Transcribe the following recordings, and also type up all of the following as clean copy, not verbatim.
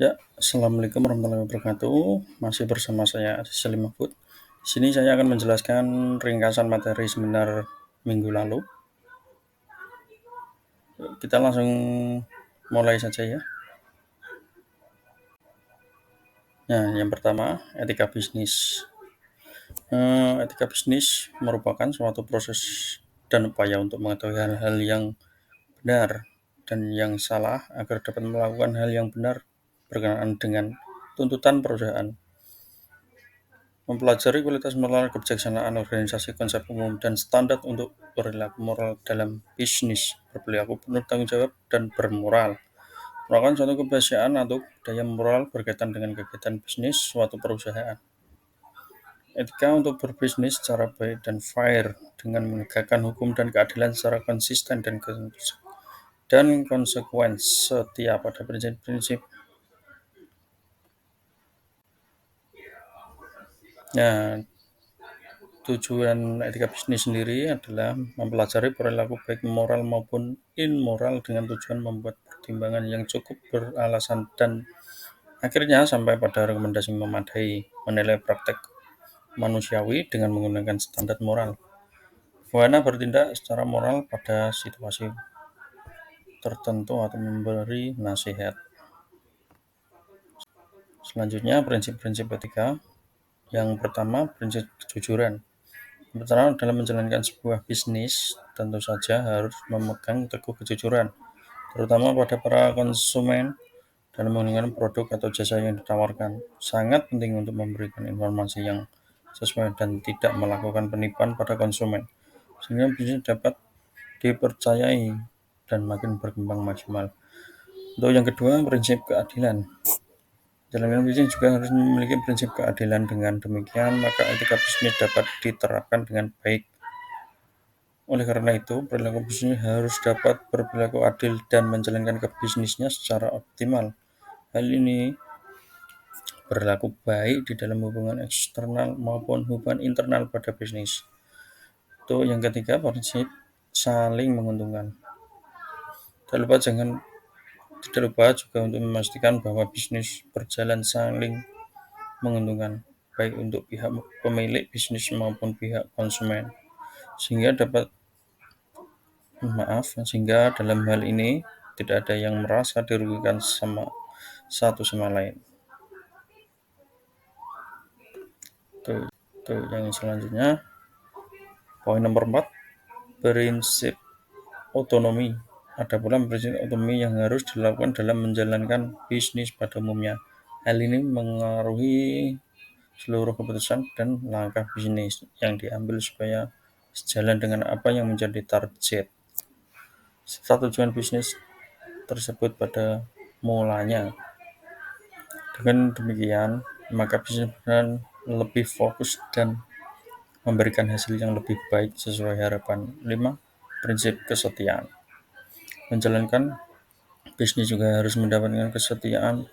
Ya, Assalamualaikum warahmatullahi wabarakatuh. Masih bersama saya Selim Mahfud. Di sini saya akan menjelaskan ringkasan materi seminar minggu lalu. Kita langsung mulai saja ya. Nah, yang pertama, etika bisnis. Etika bisnis merupakan suatu proses dan upaya untuk mengetahui hal-hal yang benar dan yang salah agar dapat melakukan hal yang benar berkenaan dengan tuntutan perusahaan. Mempelajari kualitas moral, kebijaksanaan organisasi, konsep umum, dan standar untuk perilaku moral dalam bisnis, berperilaku penuh tanggung jawab dan bermoral. Merupakan suatu kebiasaan atau budaya moral berkaitan dengan kegiatan bisnis suatu perusahaan. Etika untuk berbisnis secara baik dan fair dengan menegakkan hukum dan keadilan secara konsisten dan konsekuen setia pada prinsip-prinsip. Nah, tujuan etika bisnis sendiri adalah mempelajari perilaku baik moral maupun immoral dengan tujuan membuat pertimbangan yang cukup beralasan dan akhirnya sampai pada rekomendasi memadai menilai praktek manusiawi dengan menggunakan standar moral. Bagaimana bertindak secara moral pada situasi tertentu atau memberi nasihat. Selanjutnya, prinsip-prinsip etika. Yang pertama, prinsip kejujuran. Pertama, dalam menjalankan sebuah bisnis, tentu saja harus memegang teguh kejujuran, terutama pada para konsumen dalam menggunakan produk atau jasa yang ditawarkan. Sangat penting untuk memberikan informasi yang sesuai dan tidak melakukan penipuan pada konsumen, sehingga bisnis dapat dipercayai dan makin berkembang maksimal. Untuk yang kedua, prinsip keadilan. Jalankan bisnis juga harus memiliki prinsip keadilan. Dengan demikian, maka etika bisnis dapat diterapkan dengan baik. Oleh karena itu, perilaku bisnis harus dapat berperilaku adil dan menjalankan ke bisnisnya secara optimal. Hal ini berlaku baik di dalam hubungan eksternal maupun hubungan internal pada bisnis. Itu yang ketiga, prinsip saling menguntungkan. Tidak lupa juga untuk memastikan bahwa bisnis berjalan saling menguntungkan, baik untuk pihak pemilik bisnis maupun pihak konsumen. Sehingga dalam hal ini tidak ada yang merasa dirugikan satu sama lain. Tuh, yang selanjutnya, poin nomor 4, prinsip otonomi. Ada pula prinsip otonomi yang harus dilakukan dalam menjalankan bisnis pada umumnya. Hal ini mengaruhi seluruh keputusan dan langkah bisnis yang diambil supaya sejalan dengan apa yang menjadi target serta tujuan bisnis tersebut pada mulanya. Dengan demikian, maka bisnis akan lebih fokus dan memberikan hasil yang lebih baik sesuai harapan. 5. Prinsip kesetiaan. Menjalankan bisnis juga harus mendapatkan kesetiaan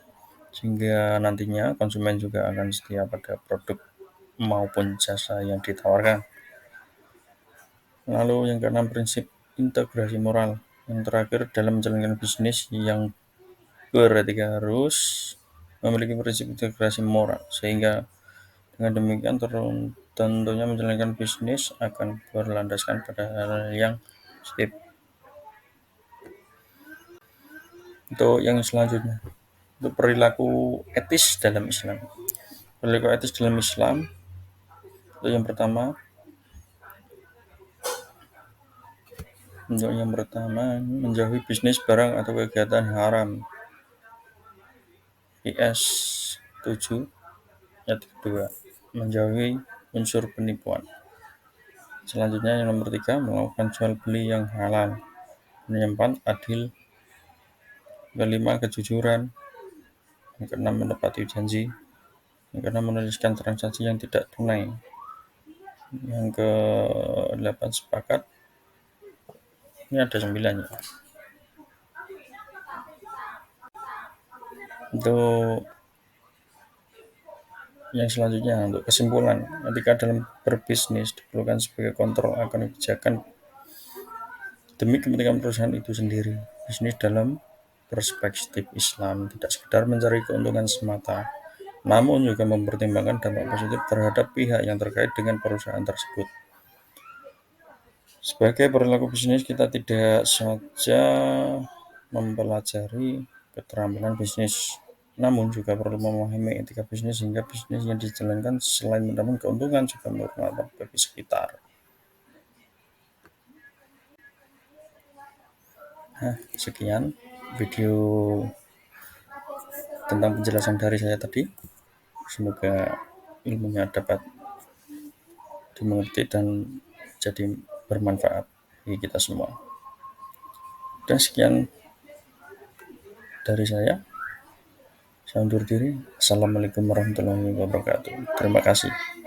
sehingga nantinya konsumen juga akan setia pada produk maupun jasa yang ditawarkan. Lalu yang keenam, prinsip integrasi moral. Yang terakhir, dalam menjalankan bisnis yang beretika harus memiliki prinsip integrasi moral, sehingga dengan demikian tentunya menjalankan bisnis akan berlandaskan pada hal yang positif. Untuk yang selanjutnya, untuk perilaku etis dalam Islam. Perilaku etis dalam Islam, untuk yang pertama, menjauhi bisnis barang atau kegiatan haram. IS 7 ayat kedua, menjauhi unsur penipuan. Selanjutnya yang nomor 3, melakukan jual beli yang halal. Yang 4, adil. Yang 5, kejujuran. Yang ke-6, menepati janji. Yang ke-6, menuliskan transaksi yang tidak tunai. Yang ke-8, sepakat. Ini ada 9 ya. Untuk yang selanjutnya, untuk kesimpulan, etika dalam berbisnis diperlukan sebagai kontrol akan kebijakan demi kepentingan perusahaan itu sendiri. Bisnis dalam perspektif Islam, tidak sekedar mencari keuntungan semata, namun juga mempertimbangkan dampak positif terhadap pihak yang terkait dengan perusahaan tersebut. Sebagai perilaku bisnis, kita tidak saja mempelajari keterampilan bisnis, namun juga perlu memahami etika bisnis sehingga bisnis yang dijalankan selain mendapat keuntungan juga bermanfaat bagi sekitar. Sekian video tentang penjelasan dari saya tadi. Semoga ilmunya dapat dimengerti dan jadi bermanfaat bagi kita semua. Dan sekian dari saya. Saya undur diri. Assalamualaikum warahmatullahi wabarakatuh. Terima kasih.